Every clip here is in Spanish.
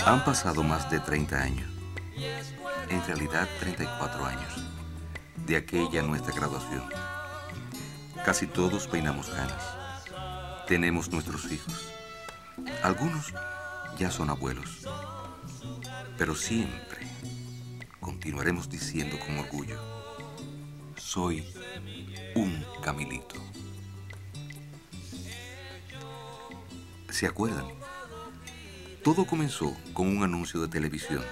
Han pasado más de 30 años, en realidad 34 años, de aquella nuestra graduación. Casi todos peinamos canas. Tenemos nuestros hijos. Algunos ya son abuelos. Pero siempre continuaremos diciendo con orgullo: soy un Camilito. ¿Se acuerdan? Todo comenzó con un anuncio de televisión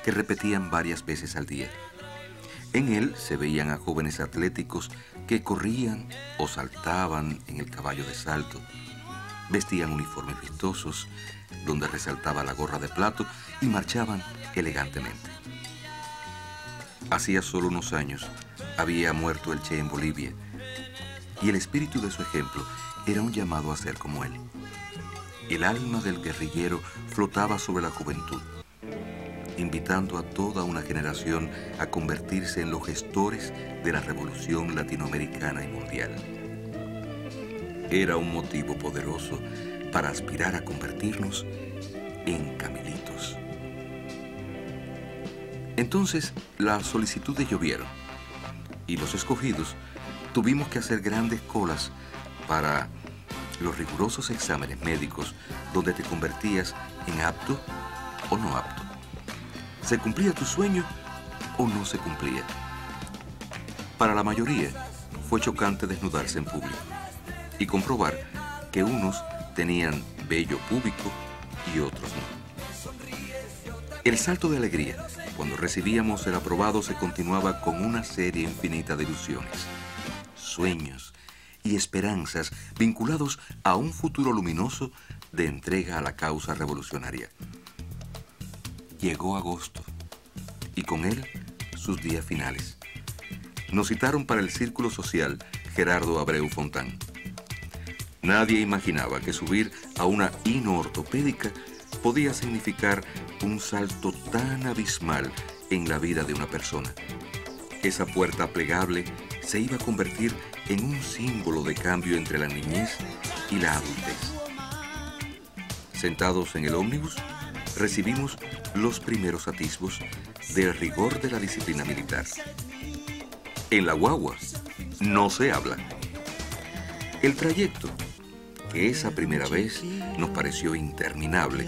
que repetían varias veces al día. En él se veían a jóvenes atléticos que corrían o saltaban en el caballo de salto, vestían uniformes vistosos donde resaltaba la gorra de plato y marchaban elegantemente. Hacía solo unos años había muerto el Che en Bolivia y el espíritu de su ejemplo era un llamado a ser como él. El alma del guerrillero flotaba sobre la juventud, invitando a toda una generación a convertirse en los gestores de la revolución latinoamericana y mundial. Era un motivo poderoso para aspirar a convertirnos en Camilitos. Entonces, las solicitudes llovieron y los escogidos tuvimos que hacer grandes colas para los rigurosos exámenes médicos donde te convertías en apto o no apto. ¿Se cumplía tu sueño o no se cumplía? Para la mayoría fue chocante desnudarse en público y comprobar que unos tenían vello púbico y otros no. El salto de alegría cuando recibíamos el aprobado se continuaba con una serie infinita de ilusiones, sueños y esperanzas vinculados a un futuro luminoso de entrega a la causa revolucionaria. Llegó agosto y con él sus días finales. Nos citaron para el círculo social Gerardo Abreu Fontán. Nadie imaginaba que subir a una hino ortopédica podía significar un salto tan abismal en la vida de una persona. Esa puerta plegable se iba a convertir en un símbolo de cambio entre la niñez y la adultez. Sentados en el ómnibus, recibimos los primeros atisbos del rigor de la disciplina militar. En la guagua no se habla. El trayecto, que esa primera vez nos pareció interminable,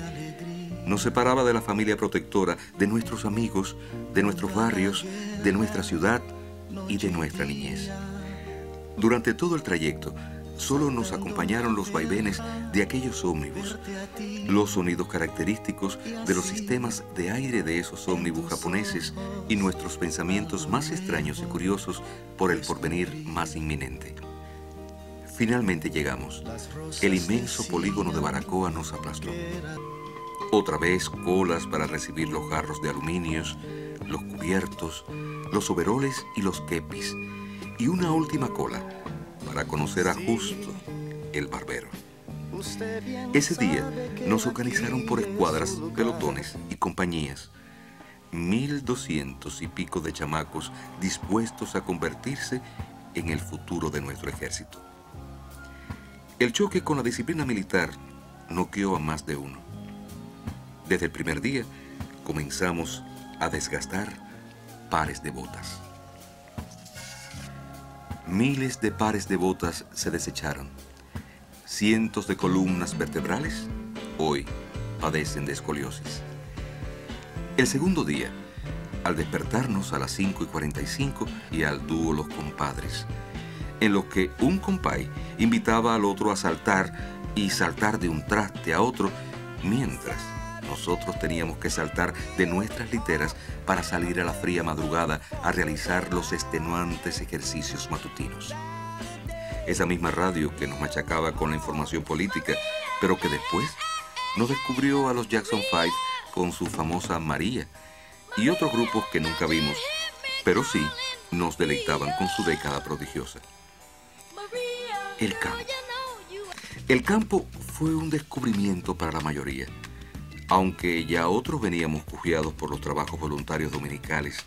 nos separaba de la familia protectora, de nuestros amigos, de nuestros barrios, de nuestra ciudad y de nuestra niñez. Durante todo el trayecto, solo nos acompañaron los vaivenes de aquellos ómnibus, los sonidos característicos de los sistemas de aire de esos ómnibus japoneses y nuestros pensamientos más extraños y curiosos por el porvenir más inminente. Finalmente llegamos. El inmenso polígono de Baracoa nos aplastó. Otra vez colas para recibir los jarros de aluminios, los cubiertos, los overoles y los kepis. Y una última cola para conocer a Justo, el barbero. Ese día nos organizaron por escuadras, pelotones y compañías. 1.200 y pico de chamacos dispuestos a convertirse en el futuro de nuestro ejército. El choque con la disciplina militar noqueó a más de uno. Desde el primer día comenzamos a desgastar pares de botas. Miles de pares de botas se desecharon. Cientos de columnas vertebrales hoy padecen de escoliosis. El segundo día, al despertarnos a las 5:45 y al dúo Los Compadres, en los que un compay invitaba al otro a saltar y saltar de un traste a otro, mientras nosotros teníamos que saltar de nuestras literas para salir a la fría madrugada a realizar los extenuantes ejercicios matutinos. Esa misma radio que nos machacaba con la información política, pero que después nos descubrió a los Jackson 5 con su famosa María y otros grupos que nunca vimos, pero sí nos deleitaban con su década prodigiosa. El campo. El campo fue un descubrimiento para la mayoría. Aunque ya otros veníamos cujeados por los trabajos voluntarios dominicales,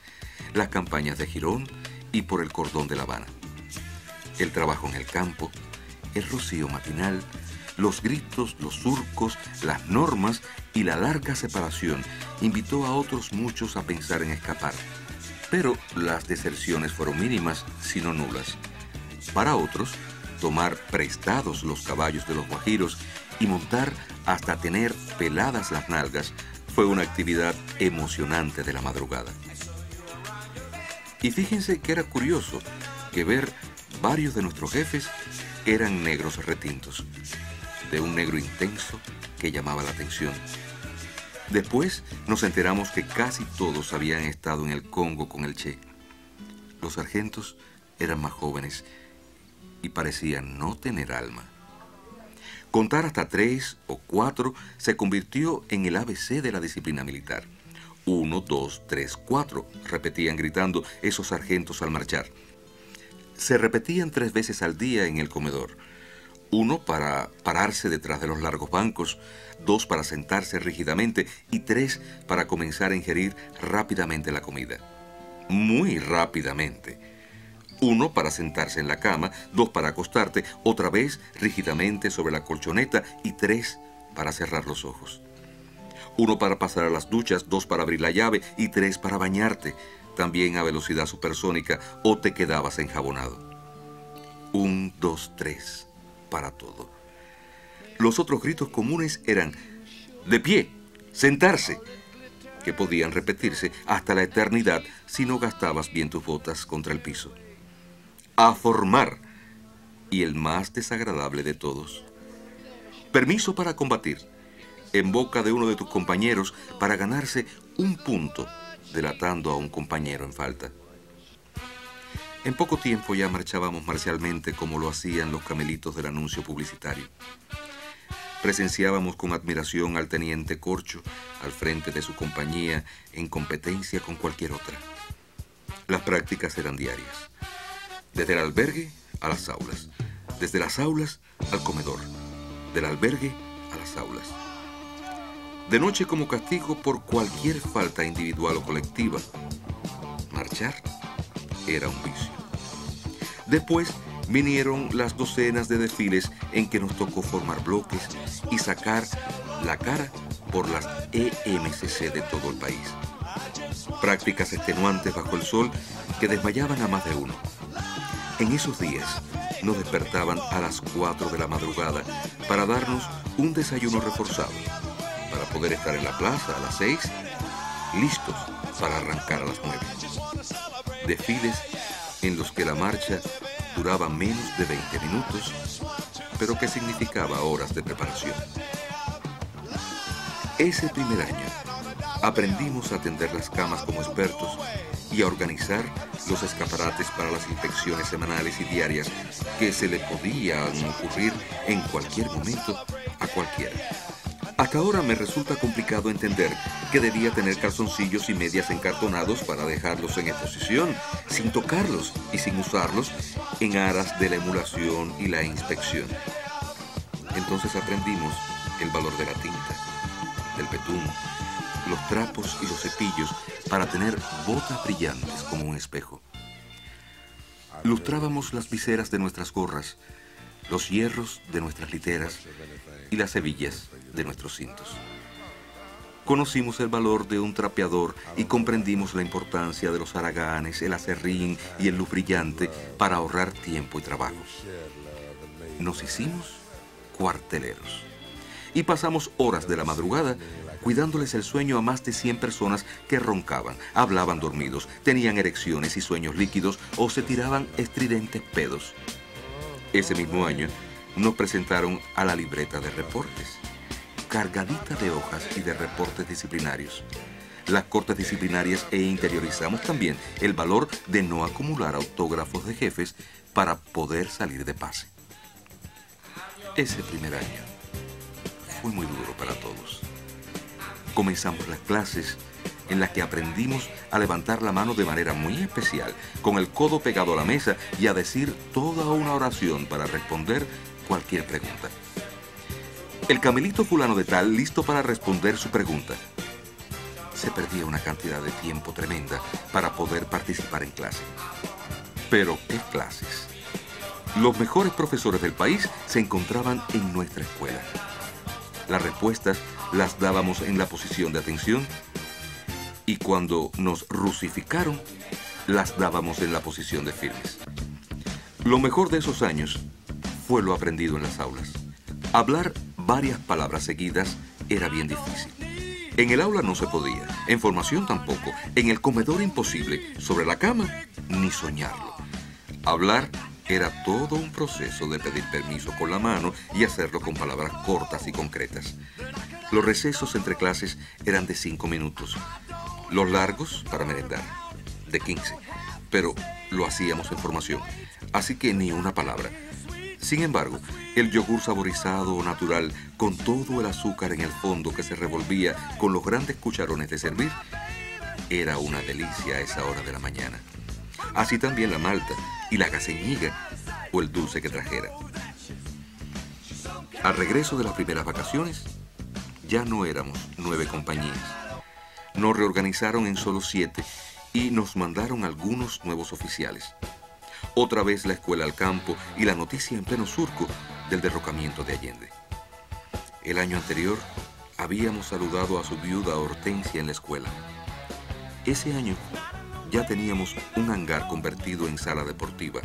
las campañas de Girón y por el cordón de La Habana. El trabajo en el campo, el rocío matinal, Los gritos, los surcos, las normas y la larga separación invitó a otros muchos a pensar en escapar. Pero las deserciones fueron mínimas, sino nulas. Para otros, tomar prestados los caballos de los guajiros y montar hasta tener peladas las nalgas fue una actividad emocionante de la madrugada. Y fíjense que era curioso que ver varios de nuestros jefes eran negros retintos, de un negro intenso que llamaba la atención. Después nos enteramos que casi todos habían estado en el Congo con el Che. Los sargentos eran más jóvenes y parecían no tener alma. Contar hasta 3 o 4 se convirtió en el ABC de la disciplina militar. 1, 2, 3, 4, repetían gritando esos sargentos al marchar. Se repetían 3 veces al día en el comedor. 1 para pararse detrás de los largos bancos, 2 para sentarse rígidamente y 3 para comenzar a ingerir rápidamente la comida. Muy rápidamente. 1 para sentarse en la cama, 2 para acostarte, otra vez rígidamente sobre la colchoneta y 3 para cerrar los ojos. 1 para pasar a las duchas, 2 para abrir la llave y 3 para bañarte, también a velocidad supersónica o te quedabas enjabonado. 1, 2, 3 para todo. Los otros gritos comunes eran de pie, sentarse, que podían repetirse hasta la eternidad si no gastabas bien tus botas contra el piso. A formar, y el más desagradable de todos, permiso para combatir, en boca de uno de tus compañeros para ganarse un punto, delatando a un compañero en falta. En poco tiempo ya marchábamos marcialmente como lo hacían los camelitos del anuncio publicitario. Presenciábamos con admiración al teniente Corcho al frente de su compañía en competencia con cualquier otra. Las prácticas eran diarias. Desde el albergue a las aulas, desde las aulas al comedor, del albergue a las aulas. De noche como castigo por cualquier falta individual o colectiva, marchar era un vicio. Después vinieron las docenas de desfiles en que nos tocó formar bloques y sacar la cara por las EMCC de todo el país. Prácticas extenuantes bajo el sol que desmayaban a más de uno. En esos días nos despertaban a las 4 de la madrugada para darnos un desayuno reforzado, para poder estar en la plaza a las 6, listos para arrancar a las 9. Desfiles en los que la marcha duraba menos de 20 minutos, pero que significaba horas de preparación. Ese primer año aprendimos a tender las camas como expertos y a organizar los escaparates para las inspecciones semanales y diarias que se le podían ocurrir en cualquier momento a cualquiera. Hasta ahora me resulta complicado entender que debía tener calzoncillos y medias encartonados para dejarlos en exposición, sin tocarlos y sin usarlos, en aras de la emulación y la inspección. Entonces aprendimos el valor de la tinta, del betún, los trapos y los cepillos para tener botas brillantes como un espejo. Lustrábamos las viseras de nuestras gorras, los hierros de nuestras literas y las hebillas de nuestros cintos. Conocimos el valor de un trapeador y comprendimos la importancia de los haraganes, el acerrín y el luz brillante para ahorrar tiempo y trabajo. Nos hicimos cuarteleros y pasamos horas de la madrugada cuidándoles el sueño a más de 100 personas que roncaban, hablaban dormidos, tenían erecciones y sueños líquidos o se tiraban estridentes pedos. Ese mismo año nos presentaron a la libreta de reportes, cargadita de hojas y de reportes disciplinarios. Las cortes disciplinarias e interiorizamos también el valor de no acumular autógrafos de jefes para poder salir de pase. Ese primer año fue muy duro para todos. Comenzamos las clases en las que aprendimos a levantar la mano de manera muy especial, con el codo pegado a la mesa y a decir toda una oración para responder cualquier pregunta. El camelito fulano de tal listo para responder su pregunta. Se perdía una cantidad de tiempo tremenda para poder participar en clase. Pero ¿qué clases? Los mejores profesores del país se encontraban en nuestra escuela. Las respuestas las dábamos en la posición de atención y cuando nos rusificaron, las dábamos en la posición de firmes. Lo mejor de esos años fue lo aprendido en las aulas. Hablar varias palabras seguidas era bien difícil. En el aula no se podía, en formación tampoco, en el comedor imposible, sobre la cama ni soñarlo. Hablar era todo un proceso de pedir permiso con la mano y hacerlo con palabras cortas y concretas. Los recesos entre clases eran de 5 minutos, los largos para merendar, de 15, pero lo hacíamos en formación, así que ni una palabra. Sin embargo, el yogur saborizado o natural, con todo el azúcar en el fondo que se revolvía con los grandes cucharones de servir, era una delicia a esa hora de la mañana. Así también la malta y la gaseñiga o el dulce que trajera. Al regreso de las primeras vacaciones, ya no éramos 9 compañías. Nos reorganizaron en solo 7 y nos mandaron algunos nuevos oficiales. Otra vez la escuela al campo y la noticia en pleno surco del derrocamiento de Allende. El año anterior habíamos saludado a su viuda Hortensia en la escuela. Ese año ya teníamos un hangar convertido en sala deportiva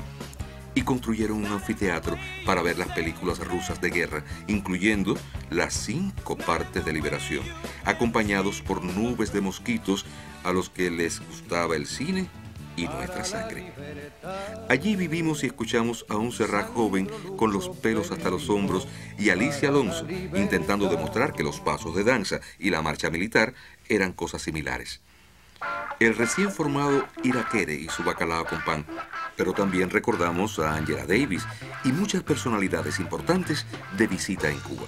y construyeron un anfiteatro para ver las películas rusas de guerra, incluyendo las 5 partes de Liberación, acompañados por nubes de mosquitos a los que les gustaba el cine y nuestra sangre. Allí vivimos y escuchamos a un Serrat joven con los pelos hasta los hombros y Alicia Alonso intentando demostrar que los pasos de danza y la marcha militar eran cosas similares. El recién formado Iraquere y su bacalao con pan, pero también recordamos a Angela Davis y muchas personalidades importantes de visita en Cuba.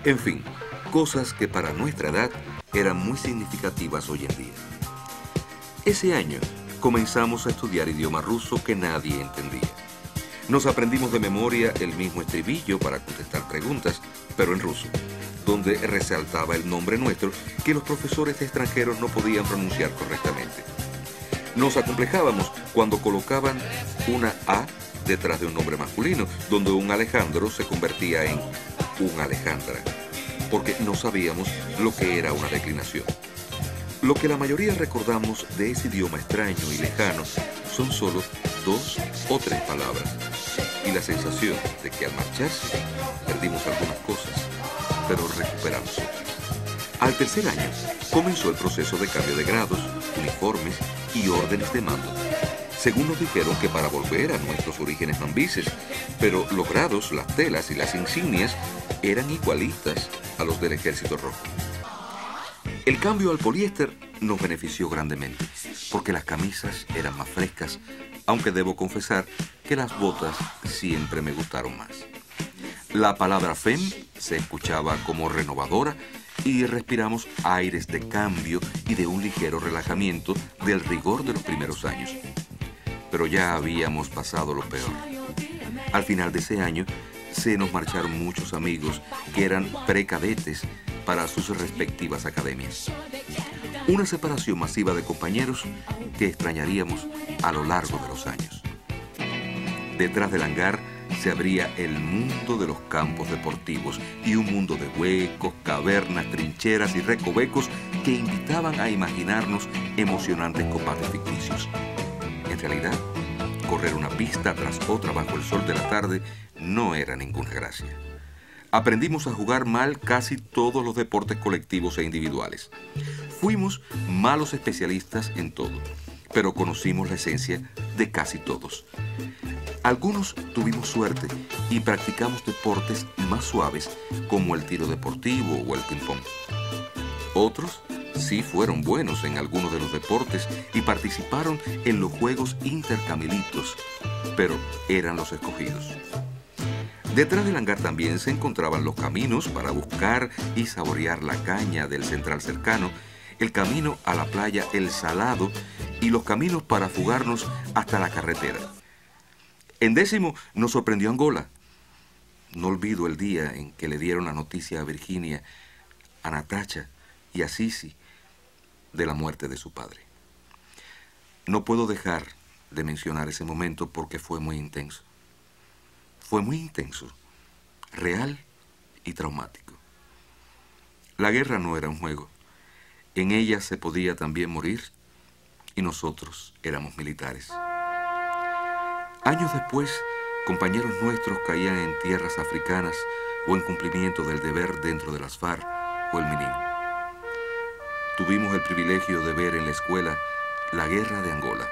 En fin, cosas que para nuestra edad eran muy significativas hoy en día. Ese año comenzamos a estudiar idioma ruso que nadie entendía. Nos aprendimos de memoria el mismo estribillo para contestar preguntas, pero en ruso, donde resaltaba el nombre nuestro que los profesores extranjeros no podían pronunciar correctamente. Nos acomplejábamos cuando colocaban una A detrás de un nombre masculino, donde un Alejandro se convertía en un Alejandra, porque no sabíamos lo que era una declinación. Lo que la mayoría recordamos de ese idioma extraño y lejano son solo 2 o 3 palabras, y la sensación de que al marcharse perdimos algunas cosas, pero recuperamos otras. Al tercer año comenzó el proceso de cambio de grados, uniformes y órdenes de mando. Según nos dijeron que para volver a nuestros orígenes mambises, pero los grados, las telas y las insignias eran igualitas a los del Ejército Rojo. El cambio al poliéster nos benefició grandemente, porque las camisas eran más frescas, aunque debo confesar que las botas siempre me gustaron más. La palabra fem se escuchaba como renovadora y respiramos aires de cambio y de un ligero relajamiento del rigor de los primeros años. Pero ya habíamos pasado lo peor. Al final de ese año se nos marcharon muchos amigos que eran precadetes para sus respectivas academias. Una separación masiva de compañeros que extrañaríamos a lo largo de los años. Detrás del hangar se abría el mundo de los campos deportivos y un mundo de huecos, cavernas, trincheras y recovecos que invitaban a imaginarnos emocionantes combates ficticios. En realidad, correr una pista tras otra bajo el sol de la tarde no era ninguna gracia. Aprendimos a jugar mal casi todos los deportes colectivos e individuales. Fuimos malos especialistas en todo, pero conocimos la esencia de casi todos. Algunos tuvimos suerte y practicamos deportes más suaves como el tiro deportivo o el ping-pong. Otros sí fueron buenos en algunos de los deportes y participaron en los juegos intercamilitos, pero eran los escogidos. Detrás del hangar también se encontraban los caminos para buscar y saborear la caña del central cercano, el camino a la playa El Salado y los caminos para fugarnos hasta la carretera. En 10º nos sorprendió Angola. No olvido el día en que le dieron la noticia a Virginia, a Natacha y a Sisi de la muerte de su padre. No puedo dejar de mencionar ese momento porque fue muy intenso. fue muy intenso, real y traumático. La guerra no era un juego. En ella se podía también morir y nosotros éramos militares. Años después, compañeros nuestros caían en tierras africanas o en cumplimiento del deber dentro de las FARC o el MININ. Tuvimos el privilegio de ver en la escuela la guerra de Angola,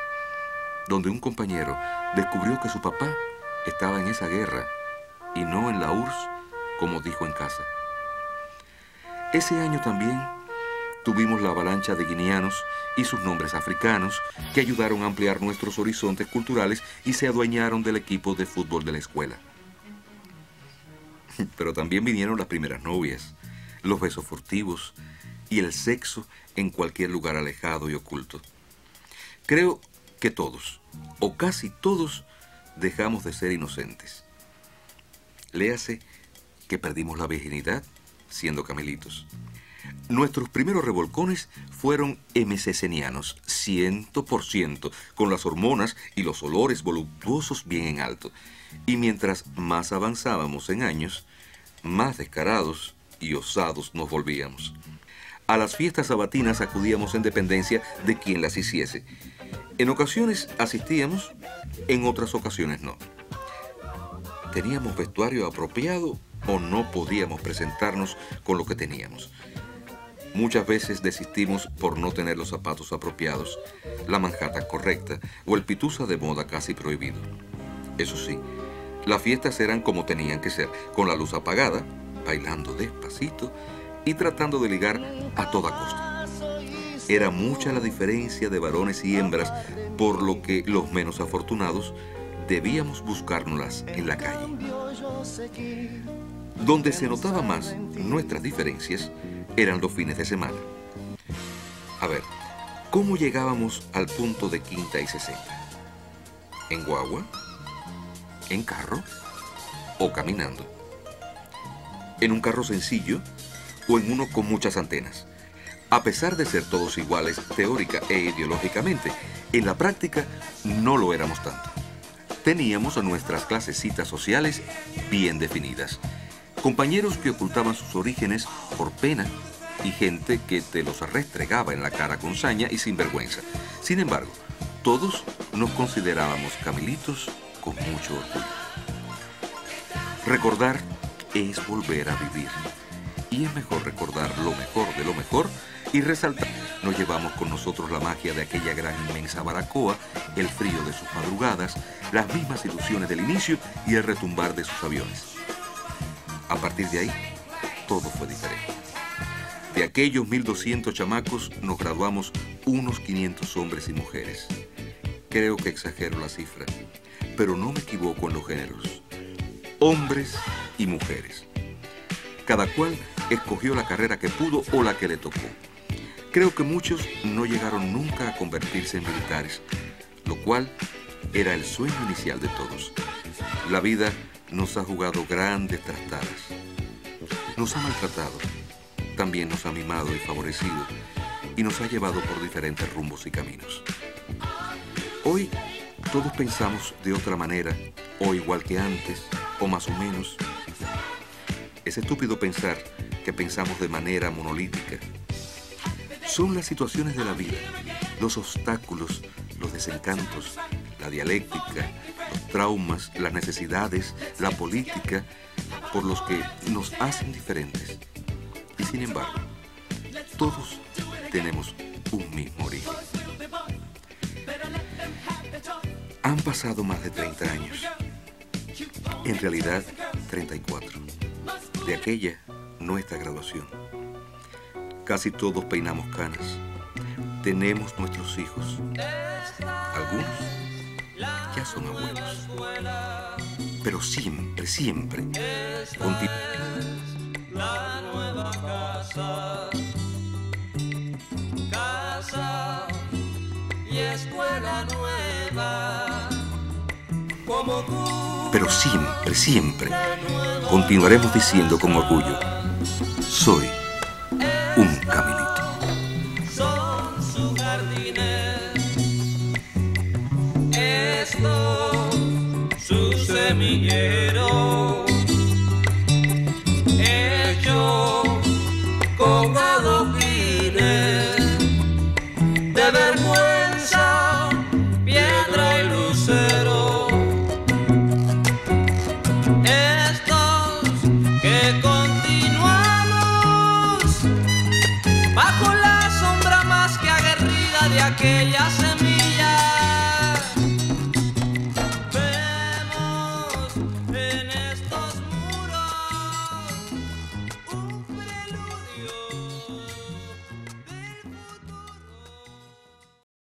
donde un compañero descubrió que su papá estaba en esa guerra y no en la URSS, como dijo en casa. Ese año también tuvimos la avalancha de guineanos y sus nombres africanos que ayudaron a ampliar nuestros horizontes culturales y se adueñaron del equipo de fútbol de la escuela. Pero también vinieron las primeras novias, los besos furtivos y el sexo en cualquier lugar alejado y oculto. Creo que todos, o casi todos, dejamos de ser inocentes. Léase que perdimos la virginidad siendo camelitos. Nuestros primeros revolcones fueron MCCenianos, 100%, con las hormonas y los olores voluptuosos bien en alto. Y mientras más avanzábamos en años, más descarados y osados nos volvíamos. A las fiestas sabatinas acudíamos en dependencia de quien las hiciese. En ocasiones asistíamos, en otras ocasiones no. ¿Teníamos vestuario apropiado o no podíamos presentarnos con lo que teníamos? Muchas veces desistimos por no tener los zapatos apropiados, la manjata correcta o el pitusa de moda casi prohibido. Eso sí, las fiestas eran como tenían que ser, con la luz apagada, bailando despacito y tratando de ligar a toda costa. Era mucha la diferencia de varones y hembras, por lo que los menos afortunados debíamos buscárnoslas en la calle. Donde se notaba más nuestras diferencias eran los fines de semana. A ver, ¿cómo llegábamos al punto de Quinta y 60? ¿En guagua? ¿En carro? ¿O caminando? ¿En un carro sencillo o en uno con muchas antenas? A pesar de ser todos iguales teórica e ideológicamente, en la práctica no lo éramos tanto. Teníamos a nuestras clasecitas sociales bien definidas. Compañeros que ocultaban sus orígenes por pena y gente que te los restregaba en la cara con saña y sin vergüenza. Sin embargo, todos nos considerábamos camelitos con mucho orgullo. Recordar es volver a vivir. Y es mejor recordar lo mejor de lo mejor y resaltar. Nos llevamos con nosotros la magia de aquella gran inmensa Baracoa, el frío de sus madrugadas, las mismas ilusiones del inicio y el retumbar de sus aviones. A partir de ahí, todo fue diferente. De aquellos 1.200 chamacos nos graduamos unos 500 hombres y mujeres. Creo que exagero la cifra, pero no me equivoco en los géneros. Hombres y mujeres. Cada cual escogió la carrera que pudo o la que le tocó. Creo que muchos no llegaron nunca a convertirse en militares, lo cual era el sueño inicial de todos. La vida nos ha jugado grandes trastadas. Nos ha maltratado, también nos ha mimado y favorecido, y nos ha llevado por diferentes rumbos y caminos. Hoy todos pensamos de otra manera, o igual que antes, o más o menos. Es estúpido pensar que pensamos de manera monolítica. Son las situaciones de la vida, los obstáculos, los desencantos, la dialéctica, los traumas, las necesidades, la política, por los que nos hacen diferentes. Y sin embargo, todos tenemos un mismo origen. Han pasado más de 30 años. En realidad, 34. De aquella, nuestra graduación. Casi todos peinamos canas. Tenemos nuestros hijos. Algunos ya son abuelos. Pero siempre, siempre la nueva casa, casa y escuela nueva. Pero siempre, siempre continuaremos diciendo con orgullo: soy un caminito. Son sus jardines, estos sus semilleros. ella se